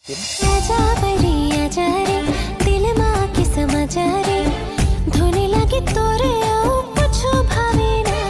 आजा परी आजा रे दिल माँ की समझा रे धोने लगे तोरे आओ कुछ भावे ना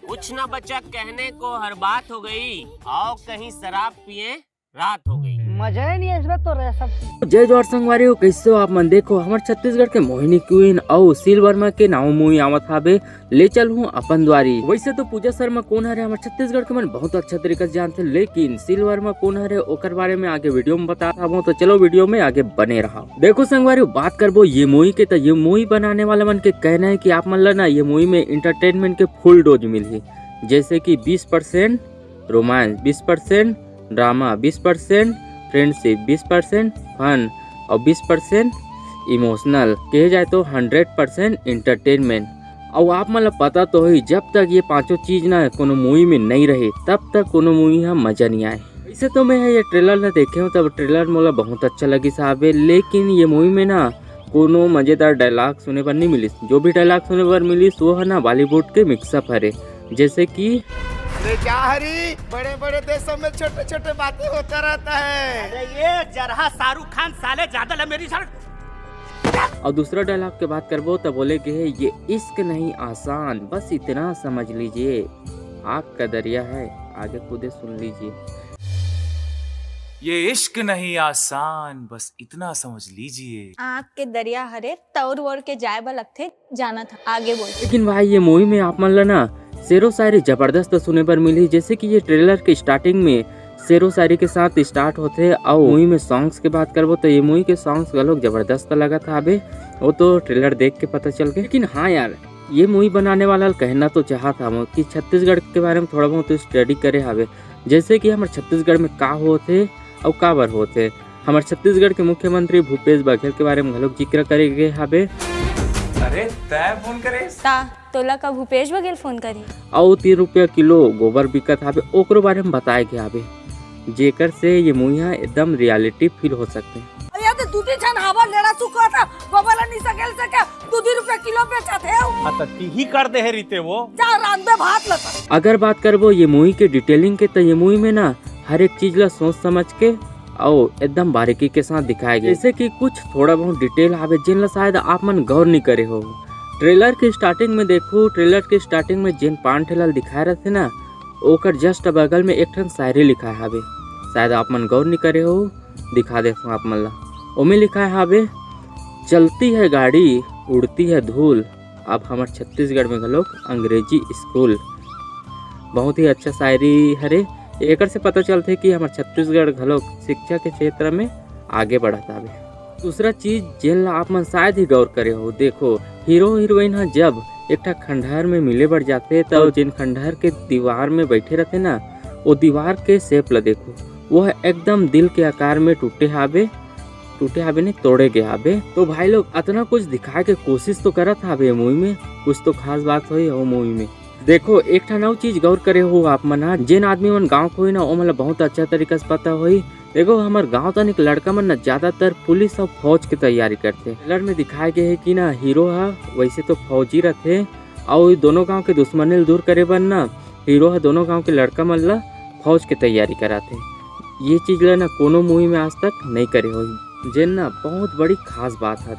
कुछ ना बचा कहने को हर बात हो गई आओ कहीं शराब पिए रात हो गई मजा ही नहीं है इसमें तो रह सब। जय जोहार संगवारी हो, कैसे हो आप मन। देखो हमारे छत्तीसगढ़ के मोहिनी क्वीन और सील वर्मा के नाव मुई आवत हाबे ले चल हूँ अपन द्वारी। वैसे तो पूजा शर्मा कौन हरे हमारे छत्तीसगढ़ के मन बहुत अच्छा तरीके से जानते, लेकिन सील वर्मा कौन हरे ओकर बारे में आगे वीडियो में बता हूँ, तो चलो वीडियो में आगे बने रहा। देखो संगवारी बात करबो ये मूवी के, तो ये मूवी बनाने वाला मन के कहना है की आप मन ला ना ये मूवी में इंटरटेनमेंट के फुल डोज मिली, जैसे की 20% रोमांस, 20% ड्रामा, 20% फ्रेंडशिप, 20% फन और 20% इमोशनल, कहे जाए तो 100% इंटरटेनमेंट। और आप मतलब पता तो ही जब तक ये पांचों चीज ना कोनो मूवी में नहीं रहे तब तक कोनो मूवी हम मजा नहीं आए। वैसे तो मैं ये ट्रेलर ना देखे हूँ, तब ट्रेलर मोला बहुत अच्छा लगी साहब, लेकिन ये मूवी में ना कोनो मजेदार डायलॉग सुने पर नहीं मिली। जो भी डायलॉग सुने पर मिली वो है ना बॉलीवुड के मिक्सअप हरे, जैसे कि क्या हरी बड़े बड़े देशों में छोटे छोटे बातें होता रहता है। अरे ये जरहा शाहरुख खान साले ज्यादा ल मेरी सड़क। और दूसरा डायलॉग की बात करबो तो बोले कि है ये इश्क नहीं आसान, बस इतना समझ लीजिए, आग का दरिया है, आगे खुदे सुन लीजिए। ये इश्क नहीं आसान, बस इतना समझ लीजिए, आँख के दरिया हरे तौर वोर के जाए बा लगथे जाना था आगे बोल। लेकिन भाई ये मूवी में आप मान लो ना शेरो शायरी जबरदस्त सुने पर मिली, जैसे कि ये ट्रेलर के स्टार्टिंग में शेरो शायरी के साथ स्टार्ट होते। और मूवी में सॉन्ग्स की बात करबो तो ये मूवी के सॉन्ग्स का लोग जबरदस्त लगा था अबे, वो तो ट्रेलर देख के पता चल गया। लेकिन हाँ यार ये मूवी बनाने वाला कहना तो चाहा था कि छत्तीसगढ़ के बारे में थोड़ा बहुत स्टडी करे हवे, जैसे कि हमारे छत्तीसगढ़ में का होते और का बर होते। हमारे छत्तीसगढ़ के मुख्यमंत्री भूपेश बघेल के बारे में घलोक जिक्र करे गए हवे। अरे तय फोन करे ता तोला का भूपेश बघेल फोन करी और 3 रुपया किलो गोबर बिकत हवे ओकरो बारे में बताए गए हवे, जेकर से ये मूवियाँ एकदम रियलिटी फील हो सकते हैं। दूधी छन हवा लेना चुका था गोबर नहीं सकेल सके 2 रुपए किलो बेचत है अतती ही कर दे है रीते वो जा रात में भात लता। अगर बात करबो ये मूवी के डिटेलिंग के, तो ये मूवी में ना हर एक चीज ला सोच समझ के और एकदम बारीकी के साथ दिखाया गया, जैसे कि कुछ थोड़ा बहुत डिटेल आवे जिन ला शायद आप मन गौर नहीं करे हो। ट्रेलर के स्टार्टिंग में देखो, ट्रेलर के स्टार्टिंग में जिन पान ठेलाल दिखाए रहे थे ना ओकर जस्ट बगल में एक ठन शायरी लिखा है हवे, शायद आप मन गौर नहीं करे हो, दिखा देता हूँ आप मन ला। ओमे लिखा है हवे, चलती है गाड़ी उड़ती है धूल, अब हमारे छत्तीसगढ़ में घलोक अंग्रेजी स्कूल। बहुत ही अच्छा शायरी हरे, एक से पता चलते कि हमारे छत्तीसगढ़ घलोक शिक्षा के क्षेत्र में आगे बढ़ता है। दूसरा चीज जिन आप मन शायद ही गौर करे हो, देखो हीरो हीरोइन है जब एक खंडहर में मिले बढ़ जाते तो जिन खंडहर के दीवार में बैठे रहते ना वो दीवार के शेप ला देखो, वो है एकदम दिल के आकार में टूटे हावे नहीं तोड़े गए हावे। तो भाई लोग इतना कुछ दिखाए के कोशिश तो करत हावे मूवी में, कुछ तो खास बात हुई हो मूवी में। देखो एक ठन चीज गौर करे हो आप मन, जिन आदमी मन गाँव को ना वो मतलब बहुत अच्छा तरीका से पता हुई। देखो हमारे गांव तनिक लड़का मन ना ज्यादातर पुलिस और फौज की तैयारी करते। ट्रेलर में दिखाए गए है कि ना हीरो है वैसे तो फौजी रहते और दोनों गांव के दुश्मनी दूर करे बन ना हीरो है दोनों गांव के लड़का मन ला फौज की तैयारी कराते। ये चीज ला ना कोनो मूवी में आज तक नहीं करे हो, जिन ना बहुत बड़ी खास बात है।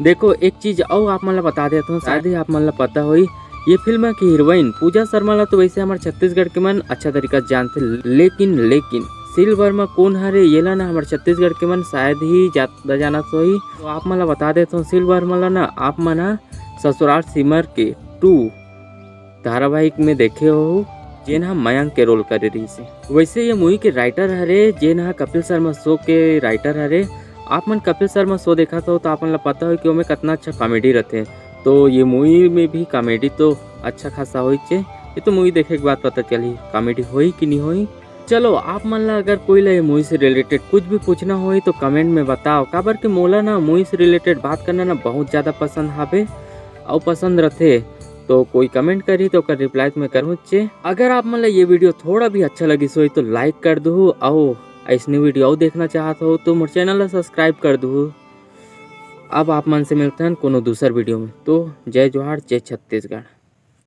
देखो एक चीज और आप मन ला बता देता हूँ, शायद ही आप मन ला पता हुई, ये फिल्म की हीरोइन पूजा शर्मा ला तो वैसे हमारे छत्तीसगढ़ के मन अच्छा तरीका से जानते, लेकिन सील वर्मा कौन हरे ये ला ना हमारे छत्तीसगढ़ के मन शायद ही ज्यादा जाना सोई। तो आप मला बता देता हूँ सील वर्मा ला ना आप मना ससुराल सिमर के 2 धारावाहिक में देखे हो, जेन हा मयंक के रोल करे रही से। वैसे ये मूवी के राइटर हरे जेन हा कपिल शर्मा शो के राइटर हरे। आप मन कपिल शर्मा शो देखा तो आप मन पता हो कि वो में कितना अच्छा कॉमेडी रहते, तो ये मूवी में भी कॉमेडी तो अच्छा खासा हो। ये तो मूवी देखे के बाद पता चली कॉमेडी होई कि नहीं होई। चलो आप मन ला अगर कोई ला मूवी से रिलेटेड कुछ भी पूछना हो तो कमेंट में बताओ, काबर के मोला ना मूवी से रिलेटेड बात करना ना बहुत ज़्यादा पसंद हावे और पसंद रहते, तो कोई कमेंट करी तो कर रिप्लाई में करूँ। अगर आप मन ला ये वीडियो थोड़ा भी अच्छा लगी सोई तो लाइक कर दो, और ऐसने वीडियो और देखना चाहते हो तो मोर चैनल ला सब्सक्राइब कर दो। अब आप मन से मिलते हैं कोनो दूसर वीडियो में, तो जय जोहार जय छत्तीसगढ़।